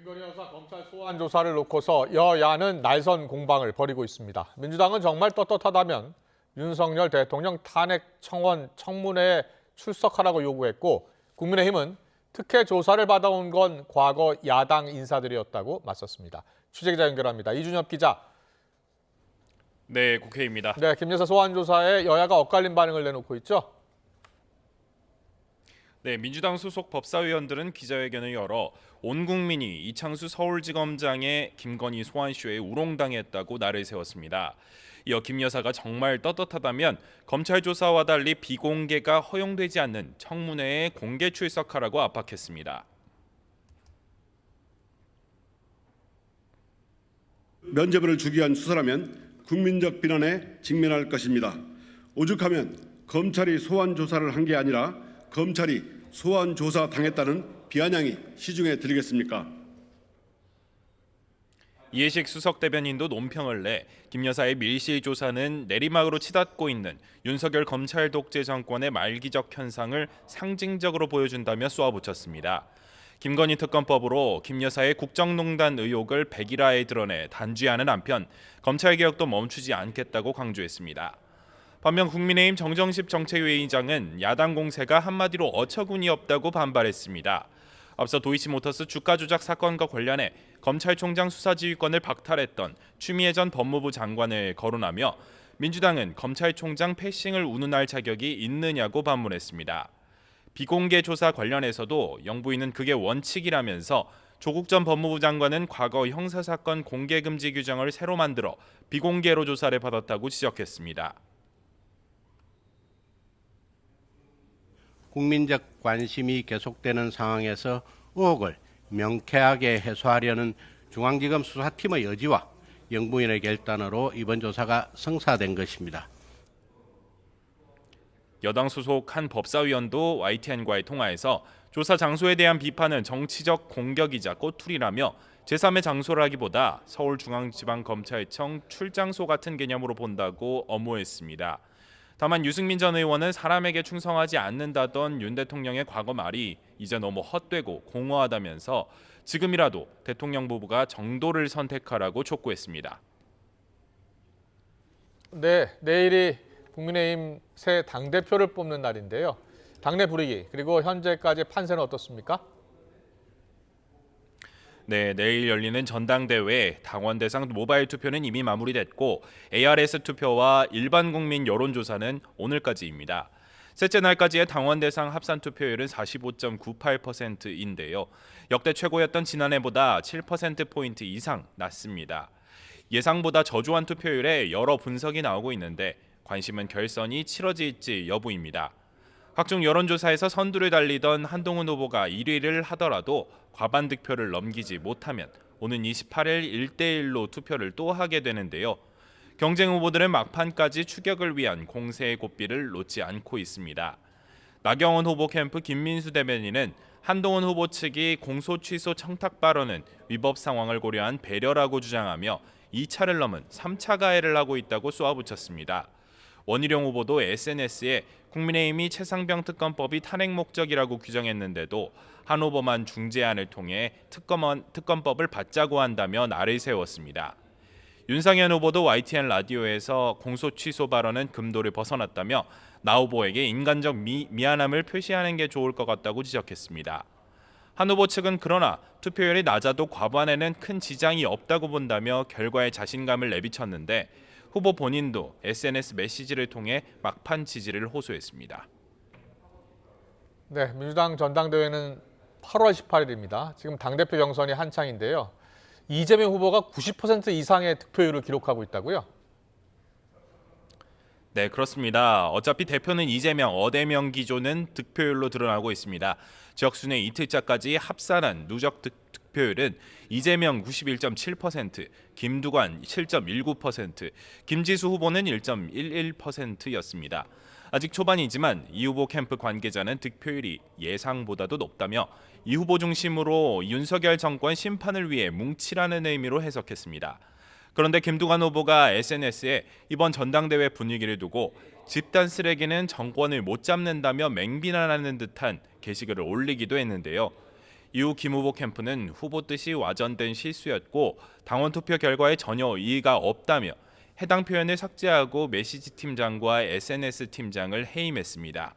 김건희 여사 검찰 소환 조사를 놓고서 여야는 날선 공방을 벌이고 있습니다. 민주당은 정말 떳떳하다면 윤석열 대통령 탄핵 청원 청문회에 출석하라고 요구했고, 국민의힘은 특혜 조사를 받아온 건 과거 야당 인사들이었다고 맞섰습니다. 취재기자 연결합니다. 이준엽 기자. 네, 국회입니다. 네, 김 여사 소환 조사에 여야가 엇갈린 반응을 내놓고 있죠. 네, 민주당 소속 법사위원들은 기자회견을 열어 온 국민이 이창수 서울지검장의 김건희 소환쇼에 우롱당했다고 날을 세웠습니다. 이어 김 여사가 정말 떳떳하다면 검찰 조사와 달리 비공개가 허용되지 않는 청문회에 공개 출석하라고 압박했습니다. 면죄부를 주기 위한 수사라면 국민적 비난에 직면할 것입니다. 오죽하면 검찰이 소환 조사를 한 게 아니라 검찰이 소환 조사 당했다는 비아냥이 시중에 들리겠습니까? 이해식 수석 대변인도 논평을 내 김 여사의 밀실 조사는 내리막으로 치닫고 있는 윤석열 검찰 독재 정권의 말기적 현상을 상징적으로 보여준다며 쏘아붙였습니다. 김건희 특검법으로 김 여사의 국정농단 의혹을 백일화에 드러내 단죄하는 한편 검찰개혁도 멈추지 않겠다고 강조했습니다. 반면 국민의힘 정정식 정책위의장은 야당 공세가 한마디로 어처구니 없다고 반발했습니다. 앞서 도이치모터스 주가 조작 사건과 관련해 검찰총장 수사지휘권을 박탈했던 추미애 전 법무부 장관을 거론하며 민주당은 검찰총장 패싱을 운운할 자격이 있느냐고 반문했습니다. 비공개 조사 관련해서도 영부인은 그게 원칙이라면서 조국 전 법무부 장관은 과거 형사사건 공개금지 규정을 새로 만들어 비공개로 조사를 받았다고 지적했습니다. 국민적 관심이 계속되는 상황에서 의혹을 명쾌하게 해소하려는 중앙지검 수사팀의 의지와 영부인의 결단으로 이번 조사가 성사된 것입니다. 여당 소속 한 법사위원도 YTN과의 통화에서 조사 장소에 대한 비판은 정치적 공격이자 꼬투리라며 제3의 장소라기보다 서울중앙지방검찰청 출장소 같은 개념으로 본다고 엄호했습니다. 다만 유승민 전 의원은 사람에게 충성하지 않는다던 윤 대통령의 과거 말이 이제 너무 헛되고 공허하다면서 지금이라도 대통령 부부가 정도를 선택하라고 촉구했습니다. 네, 내일이 국민의힘 새 당대표를 뽑는 날인데요. 당내 분위기 그리고 현재까지 판세는 어떻습니까? 네, 내일 열리는 전당대회 당원 대상 모바일 투표는 이미 마무리됐고 ARS 투표와 일반 국민 여론조사는 오늘까지입니다. 셋째 날까지의 당원 대상 합산 투표율은 45.98%인데요. 역대 최고였던 지난해보다 7%포인트 이상 낮습니다. 예상보다 저조한 투표율에 여러 분석이 나오고 있는데 관심은 결선이 치러질지 여부입니다. 각종 여론조사에서 선두를 달리던 한동훈 후보가 1위를 하더라도 과반 득표를 넘기지 못하면 오는 28일 1대1로 투표를 또 하게 되는데요. 경쟁 후보들은 막판까지 추격을 위한 공세의 고삐를 놓지 않고 있습니다. 나경원 후보 캠프 김민수 대변인은 한동훈 후보 측이 공소 취소 청탁 발언은 위법 상황을 고려한 배려라고 주장하며 2차를 넘은 3차 가해를 하고 있다고 쏘아붙였습니다. 원희룡 후보도 SNS에 국민의힘이 최상병 특검법이 탄핵 목적이라고 규정했는데도 한 후보만 중재안을 통해 특검법을 받자고 한다며 날을 세웠습니다. 윤상현 후보도 YTN 라디오에서 공소 취소 발언은 금도를 벗어났다며 나 후보에게 인간적 미안함을 표시하는 게 좋을 것 같다고 지적했습니다. 한 후보 측은 그러나 투표율이 낮아도 과반에는 큰 지장이 없다고 본다며 결과에 자신감을 내비쳤는데 후보 본인도 SNS 메시지를 통해 막판 지지를 호소했습니다. 네, 민주당 전당대회는 8월 18일입니다. 지금 당대표 경선이 한창인데요. 이재명 후보가 90% 이상의 득표율을 기록하고 있다고요? 네, 그렇습니다. 어차피 대표는 이재명, 어대명 기조는 득표율로 드러나고 있습니다. 지역순회 이틀차까지 합산한 누적 득표율은 이재명 91.7%, 김두관 7.19%, 김지수 후보는 1.11%였습니다. 아직 초반이지만 이 후보 캠프 관계자는 득표율이 예상보다도 높다며 이 후보 중심으로 윤석열 정권 심판을 위해 뭉치라는 의미로 해석했습니다. 그런데 김두관 후보가 SNS에 이번 전당대회 분위기를 두고 집단 쓰레기는 정권을 못 잡는다며 맹비난하는 듯한 게시글을 올리기도 했는데요. 이후 김 후보 캠프는 후보 뜻이 와전된 실수였고 당원 투표 결과에 전혀 이의가 없다며 해당 표현을 삭제하고 메시지 팀장과 SNS 팀장을 해임했습니다.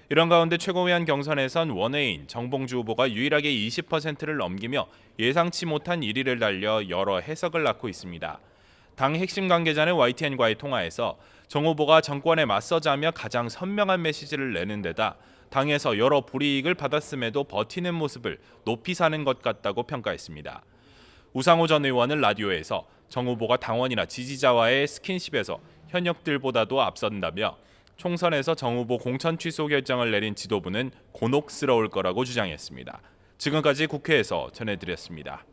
이런 가운데 최고위원 경선에선 원외인 정봉주 후보가 유일하게 20%를 넘기며 예상치 못한 1위를 달려 여러 해석을 낳고 있습니다. 당 핵심 관계자는 YTN과의 통화에서 정 후보가 정권에 맞서자며 가장 선명한 메시지를 내는 데다 당에서 여러 불이익을 받았음에도 버티는 모습을 높이 사는 것 같다고 평가했습니다. 우상호 전 의원은 라디오에서 정 후보가 당원이나 지지자와의 스킨십에서 현역들보다도 앞선다며 총선에서 정 후보 공천 취소 결정을 내린 지도부는 곤혹스러울 거라고 주장했습니다. 지금까지 국회에서 전해드렸습니다.